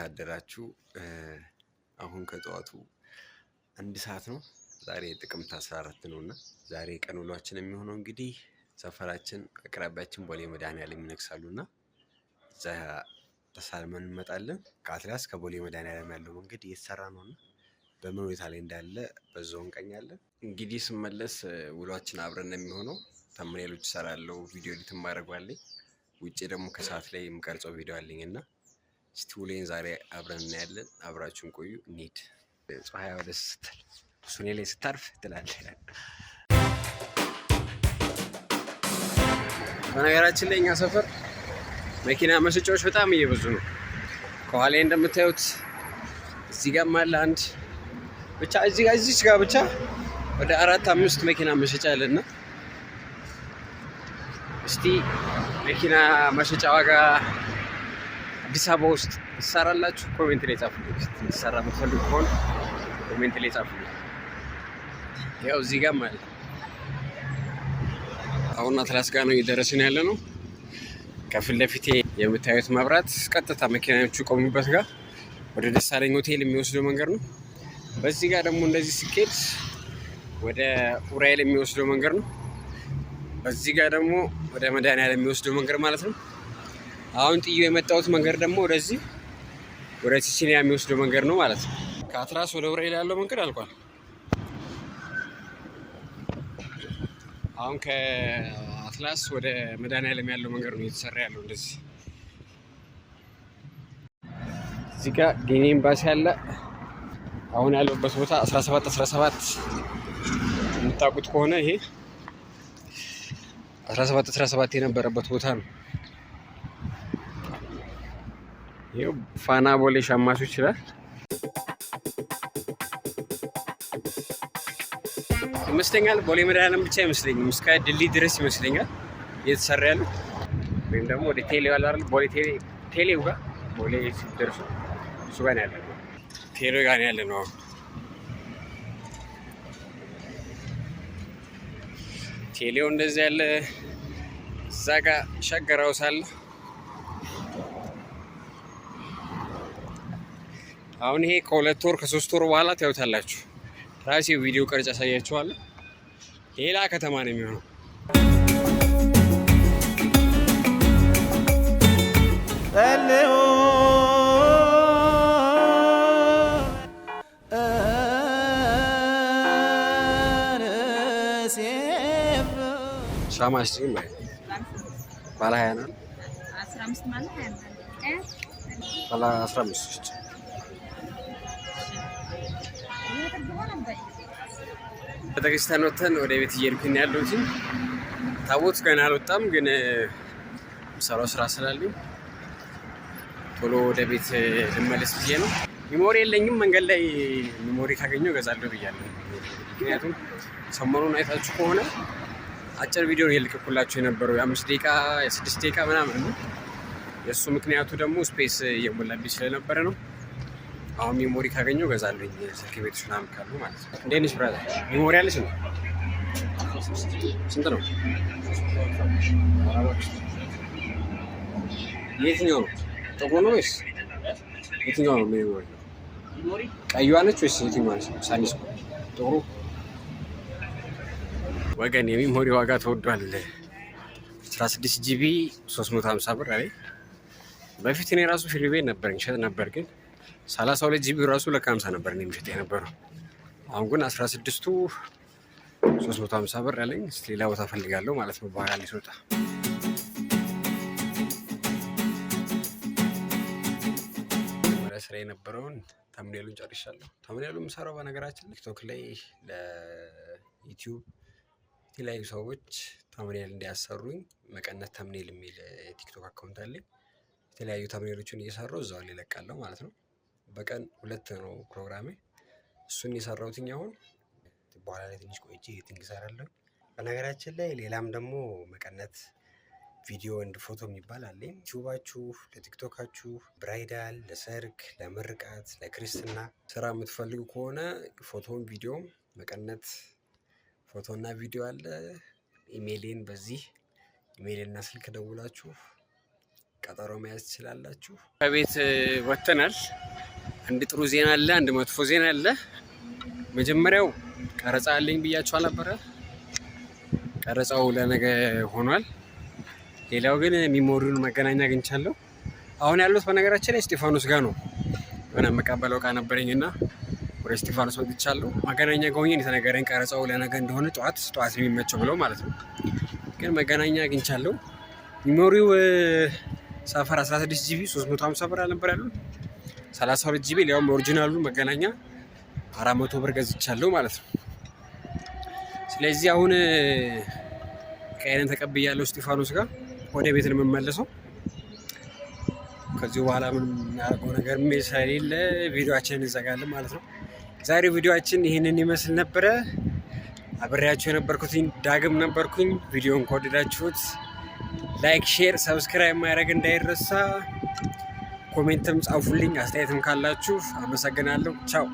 አደራችሁ? አሁን ከጠዋቱ 1 ሰዓት ነው። ዛሬ ጥቅምት 14 ነውና ዛሬ ቀን ውሏችን የሚሆነው እንግዲህ ሰፈራችን አቅራቢያችን ቦሌ መድኃኒዓለም ይነግሳሉና እዛ ተሳልመን እንመጣለን። ከአትላስ ከቦሌ መድኃኒዓለም ያለው መንገድ እየተሰራ ነውና በምን ሁኔታ ላይ እንዳለ በዛው እንቀኛለን። እንግዲህ ስመለስ ውሏችን አብረን ነው የሚሆነው። ተምኔሎች እሰራለሁ፣ ቪዲዮ ኤዲት ማድረጋለኝ። ውጪ ደግሞ ከሰዓት ላይ የምቀርጸው ቪዲዮ አለኝና እስቲ ውሌን ዛሬ አብረን እናያለን። አብራችሁን ቆዩ። እንሂድ። ፀሐይ ወደ ስትል ሱኔ ላይ ስታርፍ ትላለህ። በነገራችን ላይ እኛ ሰፈር መኪና መሸጫዎች በጣም እየበዙ ነው። ከኋላ እንደምታዩት እዚህ ጋር አለ አንድ ብቻ እዚህ ጋር ብቻ ወደ 4-5 መኪና መሸጫ አለና እስቲ መኪና መሸጫ ዋጋ አዲስ አበባ ውስጥ ትሰራላችሁ? ኮሜንት ላይ ጻፉልኝ። ትሰራ የምትፈልጉ ከሆነ ኮሜንት ላይ ጻፉልኝ። ያው እዚህ ጋር ማለት አሁን አትላስ ጋር ነው እየደረስን ያለ ነው። ከፊት ለፊቴ የምታዩት መብራት ቀጥታ መኪናዎቹ ቆሙበት ጋር ወደ ደሳለኝ ሆቴል የሚወስደው መንገድ ነው። በዚህ ጋር ደግሞ እንደዚህ ሲኬድ ወደ ኡራኤል የሚወስደው መንገድ ነው። በዚህ ጋር ደግሞ ወደ መድኃኒዓለም የሚወስደው መንገድ ማለት ነው። አሁን ጥዩ የመጣሁት መንገድ ደግሞ ወደዚህ ወደ ቺቺኒያ የሚወስደው መንገድ ነው ማለት ነው። ከአትላስ ወደ ኡራኤል ያለው መንገድ አልቋል። አሁን ከአትላስ ወደ መድኃኒዓለም ያለው መንገድ ነው እየተሰራ ያለው። እንደዚህ እዚህ ጋር ጊኒ ኤምባሲ አለ። አሁን ያለበት ቦታ 17 የምታውቁት ከሆነ ይሄ 17 የነበረበት ቦታ ነው። ይሄው ፋና ቦሌ ሻማቹ ይችላል ይመስለኛል። ቦሌ መድኃኒዓለም ብቻ አይመስለኝም፣ እስከ ድልድይ ድረስ ይመስለኛል እየተሰራ ያለው። ወይም ደግሞ ወደ ቴሌው አለ አይደል? ቦሌ ቴሌው ጋር ቦሌ ሲደርሱ እሱ ጋር ያለ ነው። ቴሌው ጋር ያለ ነው። ቴሌው እንደዚህ ያለ እዛ ጋር ሸገር ሃውስ አለ። አሁን ይሄ ከ2 ወር ከ3 ወር በኋላ ታዩታላችሁ። ራሴ ቪዲዮ ቀርጬ አሳያችኋለሁ። ሌላ ከተማ ነው የሚሆነው። ሻማሽ ግን ባለ 20 ነው። 15 ማለት 20 ባለ 15 ቤተክርስቲያን ወጥተን ወደ ቤት እየሄድኩኝ ያለሁት። ታቦት ገና አልወጣም፣ ግን የምሰራው ስራ ስላለኝ ቶሎ ወደ ቤት ልመለስ ብዬ ነው። ሚሞሪ የለኝም። መንገድ ላይ ሚሞሪ ካገኘው እገዛለሁ ብያለሁ። ምክንያቱም ሰሞኑን አይታችሁ ከሆነ አጭር ቪዲዮ የልቅኩላችሁ የነበረው የ5 ደቂቃ የ6 ደቂቃ ምናምን ነው። የእሱ ምክንያቱ ደግሞ ስፔስ እየሞላብኝ ስለነበረ ነው። አሁን ሚሞሪ ካገኘው እገዛለሁ። ስልክ ቤት ምናምን ካሉ ማለት ነው። እንዴት ነሽ ብራዘር? ሚሞሪ አለሽ ነው? ስንት ነው? የትኛው ነው? ጥቁር ነው ወይስ የትኛው ነው ሚሞሪ? ቀይዋ ነች ወይስ የትኛዋ ነች? ሳኒስ ጥቁሩ ወገን የሚሞሪ ዋጋ ተወዷል። 16 ጂቢ 350 ብር አለኝ። በፊት እኔ ራሱ ፊልም ቤት ነበረኝ ሸጥ ነበር፣ ግን 32 ጂቢ ራሱ ለ50 ነበር እኔ የምሸጥ የነበረው። አሁን ግን 16ቱ 350 ብር አለኝ። እስኪ ሌላ ቦታ ፈልጋለሁ ማለት ነው በኋላ ላይ ስወጣ። ስራ የነበረውን ተምኔሉን ጨርሻለሁ። ተምኔሉን የምሰራው በነገራችን ቲክቶክ ላይ ለዩቲዩብ የተለያዩ ሰዎች ተምኔል እንዲያሰሩኝ መቀነት ተምኔል የሚል ቲክቶክ አካውንት አለኝ። የተለያዩ ተምኔሎችን እየሰራሁ እዛው ላይ እለቃለሁ ማለት ነው። በቀን 2 ነው ፕሮግራሜ። እሱን የሰራሁትኝ አሁን በኋላ ላይ ትንሽ ቆይቼ ኤዲቲንግ እሰራለሁ። በነገራችን ላይ ሌላም ደግሞ መቀነት ቪዲዮ እንድ ፎቶ የሚባል አለኝ። ዩቲዩባችሁ፣ ለቲክቶካችሁ፣ ብራይዳል፣ ለሰርግ፣ ለምርቃት፣ ለክርስትና ስራ የምትፈልጉ ከሆነ ፎቶን ቪዲዮም መቀነት ፎቶና ቪዲዮ አለ። ኢሜይሌን በዚህ ኢሜይልና ስልክ ደውላችሁ ቀጠሮ መያዝ ትችላላችሁ። ከቤት ወጥተናል። አንድ ጥሩ ዜና አለ፣ አንድ መጥፎ ዜና አለ። መጀመሪያው ቀረጻ አለኝ ብያችሁ አልነበረ? ቀረጻው ለነገ ሆኗል። ሌላው ግን ሚሞሪውን መገናኛ አግኝቻለሁ። አሁን ያሉት በነገራችን ላይ እስጢፋኖስ ጋር ነው። የሆነ መቀበለው እቃ ነበረኝና ወደ እስጢፋኖስ ወጥቻለሁ። መገናኛ ጋር ሆኜ የተነገረኝ ቀረጻው ለነገ እንደሆነ ጠዋት የሚመቸው ብለው ማለት ነው። ግን መገናኛ አግኝቻለሁ። ሚሞሪው ሰፈር 16 ጂቢ 350 ብር አልነበር ያለው 32 ጂቢ ሊያውም ኦሪጂናሉ መገናኛ 400 ብር ገዝቻለሁ ማለት ነው። ስለዚህ አሁን ቀይረን ተቀብያለሁ እስጢፋኖስ ጋር ወደ ቤት ነው የምመለሰው። ከዚህ በኋላ ምንም ያደርገው ነገር ስለሌለ ቪዲዮአችንን እንዘጋለን ማለት ነው። ዛሬ ቪዲዮአችን ይህንን ይመስል ነበረ። አብሬያችሁ የነበርኩትኝ ዳግም ነበርኩኝ። ቪዲዮን ከወደዳችሁት ላይክ፣ ሼር፣ ሰብስክራይብ ማድረግ እንዳይረሳ። ኮሜንትም ጻፉልኝ አስተያየትም ካላችሁ። አመሰግናለሁ። ቻው